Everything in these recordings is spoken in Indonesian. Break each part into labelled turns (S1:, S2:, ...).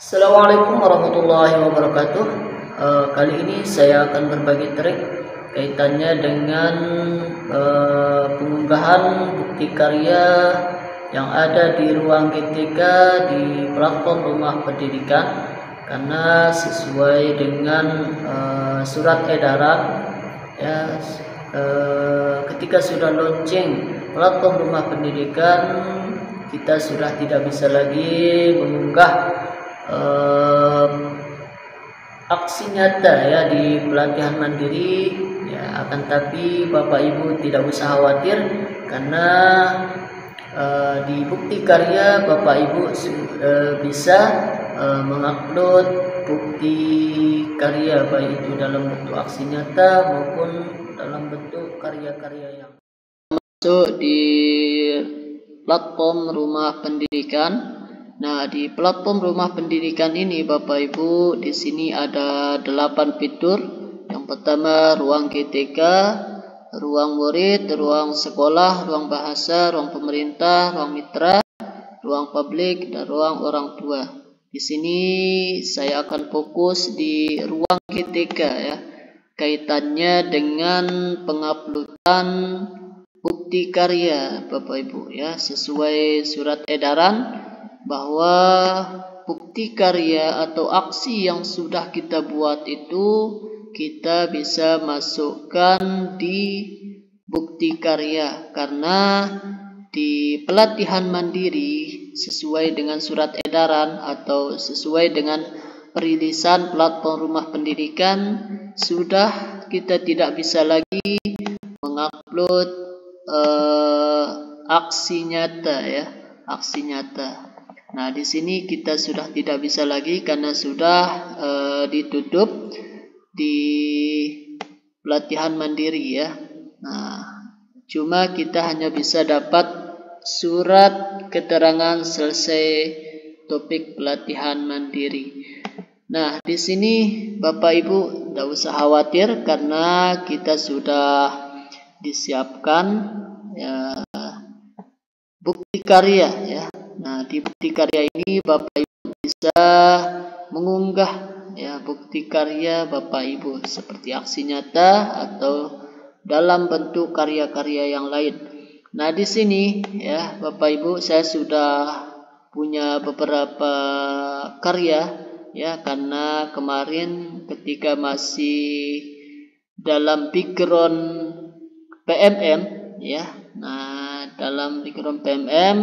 S1: Assalamualaikum warahmatullahi wabarakatuh. Kali ini saya akan berbagi trik kaitannya dengan pengunggahan bukti karya yang ada di ruang GTK di platform Rumah Pendidikan, karena sesuai dengan surat edaran ya, ketika sudah launching platform Rumah Pendidikan, kita sudah tidak bisa lagi mengunggah aksi nyata ya di pelatihan mandiri ya. Akan tapi Bapak Ibu tidak usah khawatir, karena di bukti karya Bapak Ibu bisa mengupload bukti karya, baik itu dalam bentuk aksi nyata maupun dalam bentuk karya-karya yang masuk di platform Rumah Pendidikan. Nah, di platform Rumah Pendidikan ini Bapak Ibu, di sini ada 8 fitur. Yang pertama ruang GTK, ruang murid, ruang sekolah, ruang bahasa, ruang pemerintah, ruang mitra, ruang publik, dan ruang orang tua. Di sini saya akan fokus di ruang GTK ya, kaitannya dengan penguploadan bukti karya Bapak Ibu ya, sesuai surat edaran bahwa bukti karya atau aksi yang sudah kita buat itu kita bisa masukkan di bukti karya, karena di pelatihan mandiri sesuai dengan surat edaran atau sesuai dengan perilisan platform Rumah Pendidikan, sudah kita tidak bisa lagi mengupload aksi nyata ya, aksi nyata. Nah, di sini kita sudah tidak bisa lagi karena sudah ditutup di pelatihan mandiri ya. Nah, cuma kita hanya bisa dapat surat keterangan selesai topik pelatihan mandiri. Nah, di sini Bapak Ibu tidak usah khawatir karena kita sudah disiapkan ya bukti karya ya. Nah, di bukti karya ini Bapak Ibu bisa mengunggah ya bukti karya Bapak Ibu seperti aksi nyata atau dalam bentuk karya-karya yang lain. Nah, di sini ya Bapak Ibu, saya sudah punya beberapa karya ya, karena kemarin ketika masih dalam background PMM ya. Nah, dalam background PMM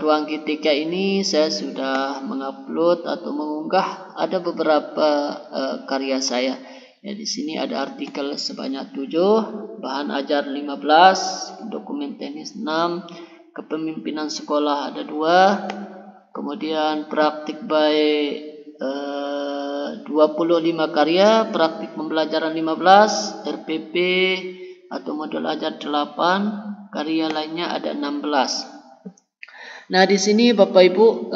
S1: ruang GTK ini saya sudah mengupload atau mengunggah ada beberapa karya saya. Ya, di sini ada artikel sebanyak 7, bahan ajar 15, dokumen teknis 6, kepemimpinan sekolah ada 2, kemudian praktik by 25 karya, praktik pembelajaran 15, RPP atau modul ajar 8, karya lainnya ada 16. Nah, di sini Bapak Ibu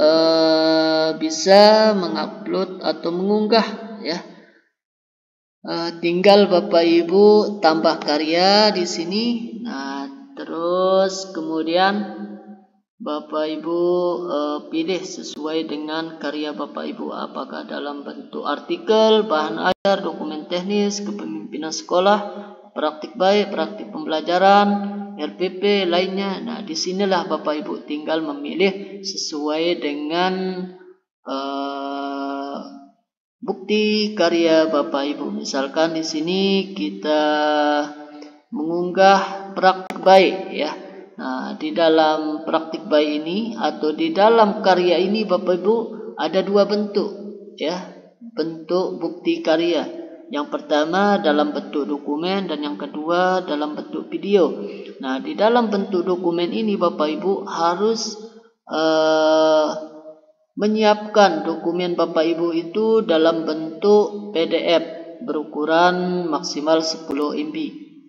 S1: bisa mengupload atau mengunggah ya. Tinggal Bapak Ibu tambah karya di sini. Nah, terus kemudian Bapak Ibu pilih sesuai dengan karya Bapak Ibu, apakah dalam bentuk artikel, bahan ajar, dokumen teknis, kepemimpinan sekolah, praktik baik, praktik pembelajaran, RPP lainnya. Nah, disinilah Bapak Ibu tinggal memilih sesuai dengan bukti karya Bapak Ibu. Misalkan di sini kita mengunggah praktik baik ya. Nah, di dalam praktik baik ini atau di dalam karya ini Bapak Ibu ada 2 bentuk ya, bentuk bukti karya. Yang pertama dalam bentuk dokumen dan yang kedua dalam bentuk video. Nah, di dalam bentuk dokumen ini Bapak Ibu harus menyiapkan dokumen Bapak Ibu itu dalam bentuk PDF berukuran maksimal 10 MB.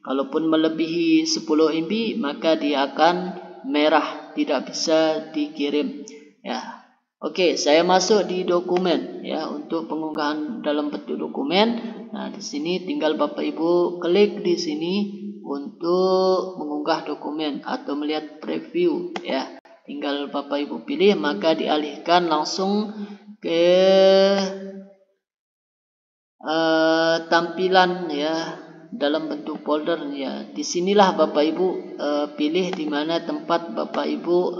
S1: Kalaupun melebihi 10 MB maka dia akan merah, tidak bisa dikirim ya. Oke, saya masuk di dokumen ya, untuk pengunggahan dalam bentuk dokumen. Nah, di sini tinggal Bapak Ibu klik di sini untuk mengunggah dokumen atau melihat preview ya. Tinggal Bapak Ibu pilih, maka dialihkan langsung ke tampilan ya dalam bentuk folder ya. Disinilah Bapak Ibu pilih di mana tempat Bapak Ibu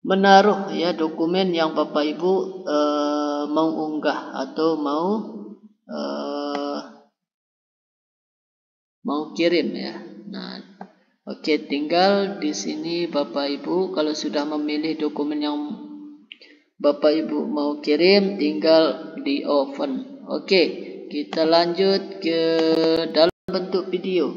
S1: menaruh ya dokumen yang Bapak Ibu mau unggah atau mau kirim ya. Nah, oke, tinggal di sini Bapak Ibu kalau sudah memilih dokumen yang Bapak Ibu mau kirim, tinggal di open. Oke, kita lanjut ke dalam bentuk video.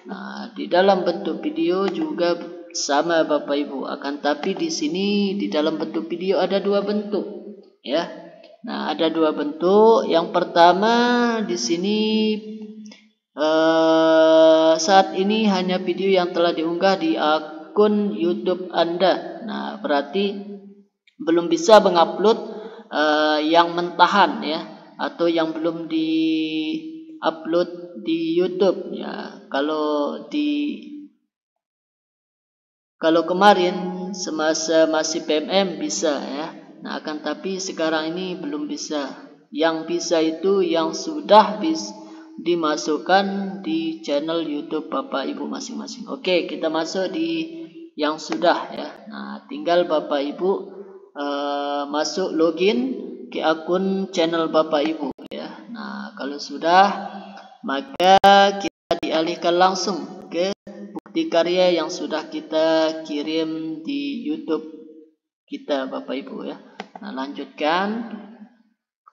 S1: Nah, di dalam bentuk video juga sama Bapak Ibu, akan tapi di sini di dalam bentuk video ada dua bentuk ya. Nah, ada dua bentuk. Yang pertama di sini saat ini hanya video yang telah diunggah di akun YouTube Anda. Nah, berarti belum bisa mengupload yang mentahan ya, atau yang belum di-upload di YouTube ya. Kalau kemarin semasa masih PMM bisa ya. Nah, akan tapi sekarang ini belum bisa. Yang bisa itu yang sudah dimasukkan di channel YouTube Bapak Ibu masing-masing. Oke, kita masuk di yang sudah ya. Nah, tinggal Bapak Ibu masuk login ke akun channel Bapak Ibu ya. Nah, kalau sudah, maka kita dialihkan langsung ke bukti karya yang sudah kita kirim di YouTube kita Bapak Ibu ya. Nah, lanjutkan.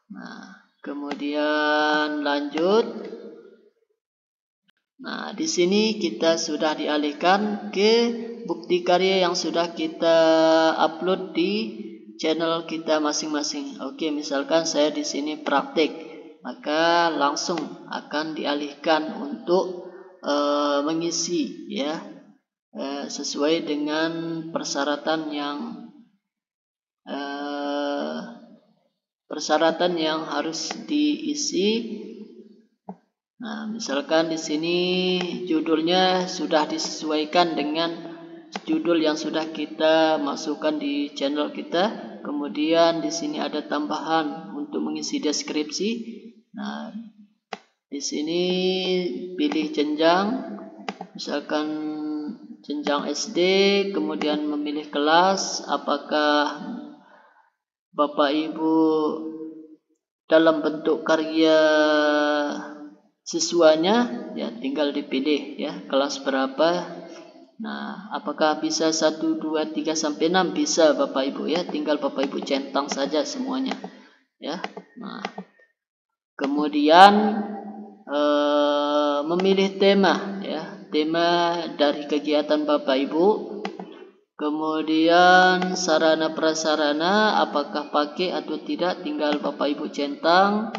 S1: Nah, kemudian lanjut. Nah, di sini kita sudah dialihkan ke bukti karya yang sudah kita upload di channel kita masing-masing. Oke, misalkan saya di sini praktik, maka langsung akan dialihkan untuk mengisi ya sesuai dengan persyaratan yang harus diisi. Nah, misalkan di sini judulnya sudah disesuaikan dengan judul yang sudah kita masukkan di channel kita. Kemudian di sini ada tambahan untuk mengisi deskripsi. Nah, di sini pilih jenjang, misalkan jenjang SD, kemudian memilih kelas, apakah Bapak Ibu dalam bentuk karya siswanya ya, tinggal dipilih ya kelas berapa. Nah, apakah bisa 1, 2, 3 sampai 6? Bisa Bapak Ibu ya, tinggal Bapak Ibu centang saja semuanya ya. Nah, kemudian memilih tema ya, tema dari kegiatan Bapak Ibu. Kemudian sarana prasarana apakah pakai atau tidak, tinggal Bapak Ibu centang.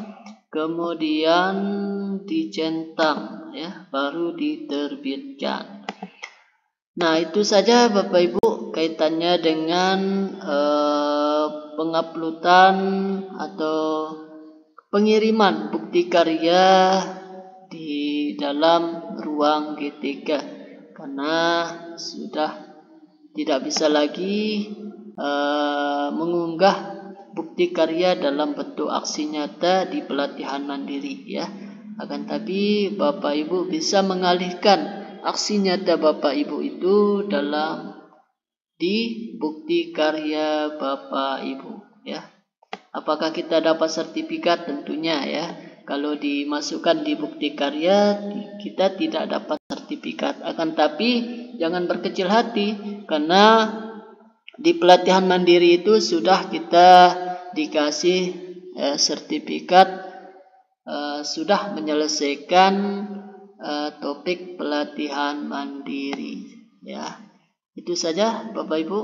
S1: Kemudian dicentang ya, baru diterbitkan. Nah, itu saja Bapak Ibu kaitannya dengan penguploadan atau pengiriman bukti karya di dalam ruang G3, karena sudah tidak bisa lagi mengunggah bukti karya dalam bentuk aksi nyata di pelatihan mandiri ya. Akan tapi Bapak Ibu bisa mengalihkan aksi nyata Bapak Ibu itu di bukti karya Bapak Ibu ya. Apakah kita dapat sertifikat? Tentunya ya. Kalau dimasukkan di bukti karya kita tidak dapat sertifikat. Akan tapi jangan berkecil hati, karena di pelatihan mandiri itu sudah kita dikasih sertifikat sudah menyelesaikan topik pelatihan mandiri ya. Itu saja Bapak Ibu.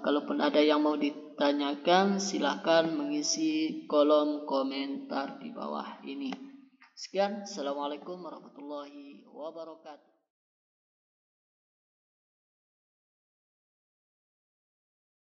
S1: Kalaupun ada yang mau ditanyakan, silahkan mengisi kolom komentar di bawah ini. Sekian, Assalamualaikum warahmatullahi wabarakatuh.